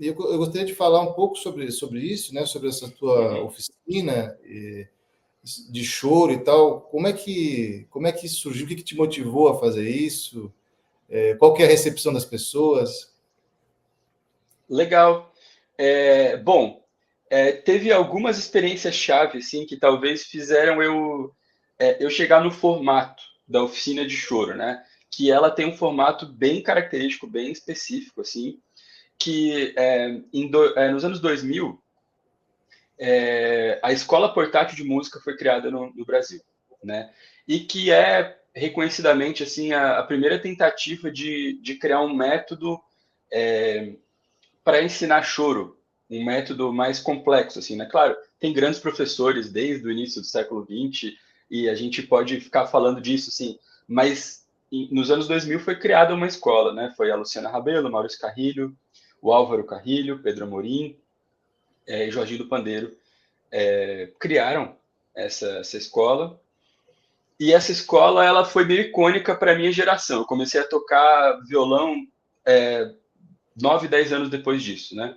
eu gostaria de falar um pouco sobre isso, né? Sobre essa tua Uhum. oficina de choro e tal. Como é que isso surgiu? O que te motivou a fazer isso? Qual que é a recepção das pessoas? Legal. Bom, teve algumas experiências-chave, assim, que talvez fizeram eu chegar no formato da oficina de choro, né? Que ela tem um formato bem característico, bem específico, assim, que nos anos 2000, a Escola Portátil de Música foi criada no Brasil, né? E que é reconhecidamente, assim, a primeira tentativa de criar um método para ensinar choro, um método mais complexo, assim, né? Claro, tem grandes professores desde o início do século XX e a gente pode ficar falando disso, assim, mas nos anos 2000 foi criada uma escola, né? Foi a Luciana Rabelo, Maurício Carrilho, o Álvaro Carrilho, Pedro Amorim e Jorginho do Pandeiro criaram essa escola. E essa escola ela foi meio icônica para a minha geração. Eu comecei a tocar violão é, 9, 10 anos depois disso, né?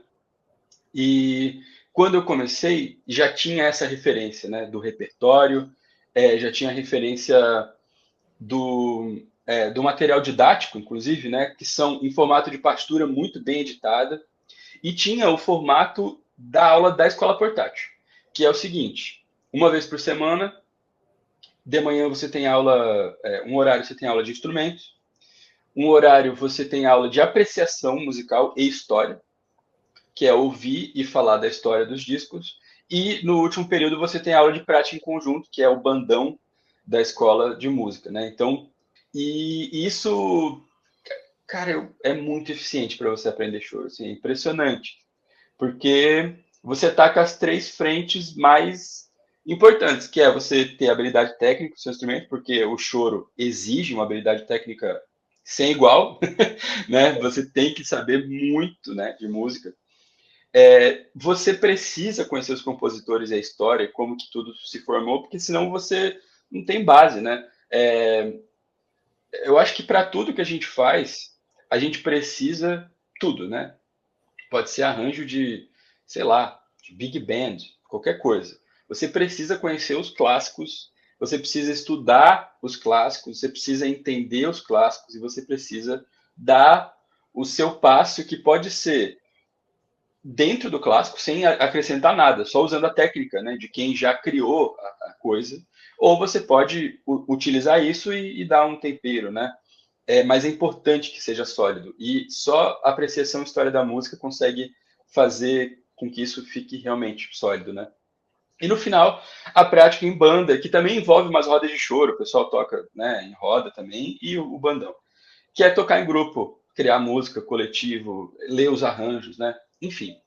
E quando eu comecei, já tinha essa referência, né, do repertório, já tinha referência do material didático, inclusive, né, que são em formato de partitura muito bem editada, e tinha o formato da aula da escola portátil, que é o seguinte: uma vez por semana, de manhã você tem aula, um horário você tem aula de instrumentos, um horário você tem aula de apreciação musical e história, que é ouvir e falar da história dos discos. E no último período você tem aula de prática em conjunto, que é o bandão da escola de música, né? Então, e isso, cara, é muito eficiente para você aprender choro, assim, é impressionante, porque você tá com as três frentes mais importantes, que é você ter habilidade técnica do seu instrumento, porque o choro exige uma habilidade técnica sem igual, né? Você tem que saber muito, né, de música. Você precisa conhecer os compositores e a história, como que tudo se formou, porque senão você não tem base, né? Eu acho que para tudo que a gente faz, a gente precisa tudo, né? Pode ser arranjo de, sei lá, de big band, qualquer coisa. Você precisa conhecer os clássicos, você precisa estudar os clássicos, você precisa entender os clássicos e você precisa dar o seu passo, que pode ser dentro do clássico sem acrescentar nada, só usando a técnica, né, de quem já criou a coisa, ou você pode utilizar isso e dar um tempero, né? Mas é importante que seja sólido, e só a apreciação e história da música consegue fazer com que isso fique realmente sólido, né? E no final, a prática em banda, que também envolve umas rodas de choro, o pessoal toca, né, em roda também, e o bandão, que é tocar em grupo, criar música, coletivo, ler os arranjos, né? Enfim,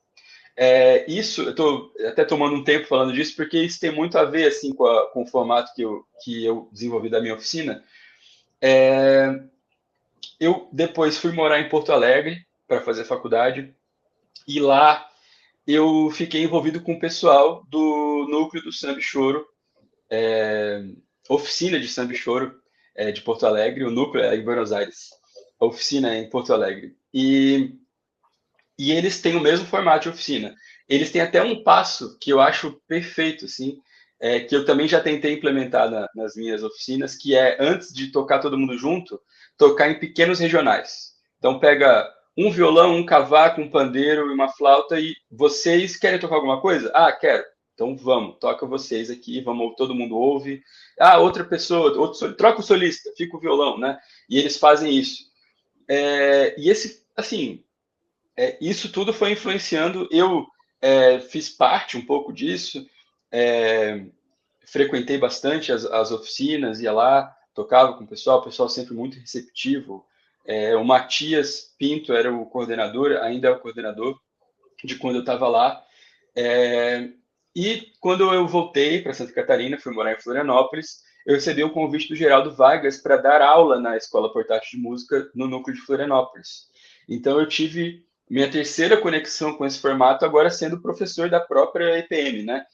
isso, eu estou até tomando um tempo falando disso, porque isso tem muito a ver assim, com o formato que eu desenvolvi da minha oficina. Eu depois fui morar em Porto Alegre para fazer faculdade, e lá eu fiquei envolvido com o pessoal do núcleo do Samba e Choro, oficina de Samba e Choro de Porto Alegre. O núcleo é em Buenos Aires, a oficina é em Porto Alegre. E eles têm o mesmo formato de oficina. Eles têm até um passo que eu acho perfeito, assim, que eu também já tentei implementar nas minhas oficinas, que é, antes de tocar todo mundo junto, tocar em pequenos regionais. Então pega um violão, um cavaco, um pandeiro e uma flauta, e vocês querem tocar alguma coisa? Ah, quero. Então vamos, toca vocês aqui, vamos, todo mundo ouve. Ah, outra pessoa, troca o solista, fica o violão, né? E eles fazem isso. E esse, assim, isso tudo foi influenciando. Eu fiz parte um pouco disso, é, frequentei bastante as oficinas, ia lá, tocava com o pessoal sempre muito receptivo. O Matias Pinto era o coordenador, ainda é o coordenador de quando eu estava lá. É, e quando eu voltei para Santa Catarina, fui morar em Florianópolis, eu recebi um convite do Geraldo Vargas para dar aula na Escola Portátil de Música no núcleo de Florianópolis. Então eu tive minha terceira conexão com esse formato, agora sendo professor da própria EPM, né,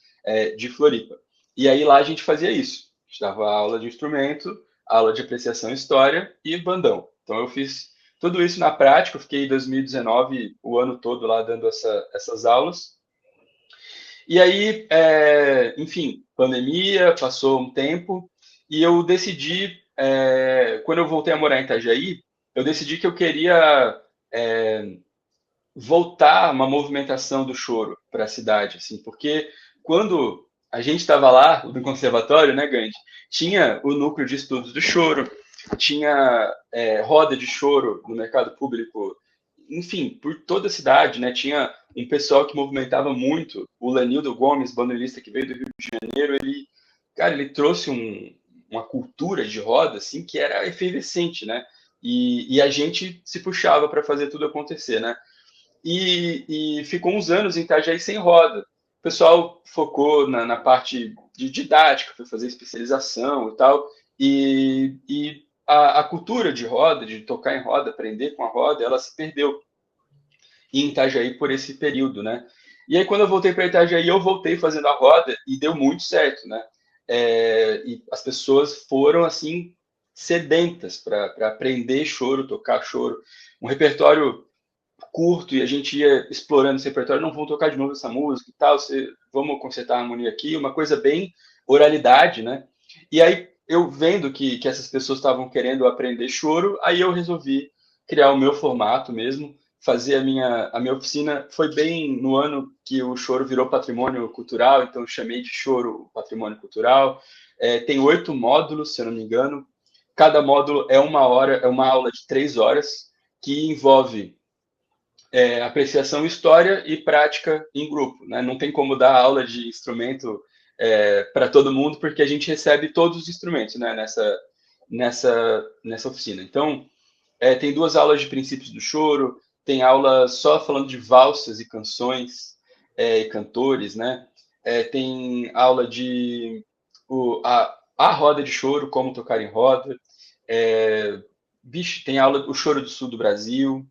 de Floripa. E aí lá a gente fazia isso. A gente dava aula de instrumento, aula de apreciação e história e bandão. Então eu fiz tudo isso na prática. Eu fiquei em 2019 o ano todo lá dando essas aulas. E aí, enfim, pandemia, passou um tempo, e eu decidi, quando eu voltei a morar em Itajaí, eu decidi que eu queria voltar uma movimentação do choro para a cidade, assim, porque quando a gente estava lá no conservatório, né, Gandhi, tinha o núcleo de estudos do choro, tinha roda de choro no mercado público, enfim, por toda a cidade, né, tinha um pessoal que movimentava muito, o Lenildo Gomes, bandolinista que veio do Rio de Janeiro, ele trouxe uma cultura de roda, assim, que era efervescente, né, e a gente se puxava para fazer tudo acontecer, né, e ficou uns anos em Itajaí sem roda. O pessoal focou na parte de didática, foi fazer especialização e tal, e a cultura de roda, de tocar em roda, aprender com a roda, ela se perdeu em Itajaí por esse período, né? E aí, quando eu voltei para Itajaí, eu voltei fazendo a roda e deu muito certo, né? E as pessoas foram, assim, sedentas para aprender choro, tocar choro. Um repertório curto e a gente ia explorando esse repertório, não vamos tocar de novo essa música e tal, vamos consertar a harmonia aqui, uma coisa bem oralidade, né? E aí eu vendo que essas pessoas estavam querendo aprender choro, aí eu resolvi criar o meu formato mesmo, fazer a minha oficina. Foi bem no ano que o choro virou patrimônio cultural, então eu chamei de choro patrimônio cultural. Tem 8 módulos, se eu não me engano. Cada módulo é uma hora, é uma aula de 3 horas, que envolve apreciação, história e prática em grupo, né? Não tem como dar aula de instrumento para todo mundo, porque a gente recebe todos os instrumentos, né, nessa oficina. Então, tem 2 aulas de princípios do choro, tem aula só falando de valsas e canções e cantores, né? Tem aula de a roda de choro, como tocar em roda. Tem aula o choro do sul do Brasil,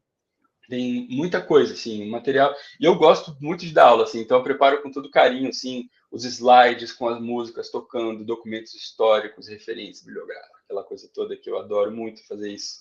tem muita coisa, assim, material. E eu gosto muito de dar aula, assim, então eu preparo com todo carinho, assim, os slides com as músicas tocando, documentos históricos, referências bibliográficas, aquela coisa toda que eu adoro muito fazer isso.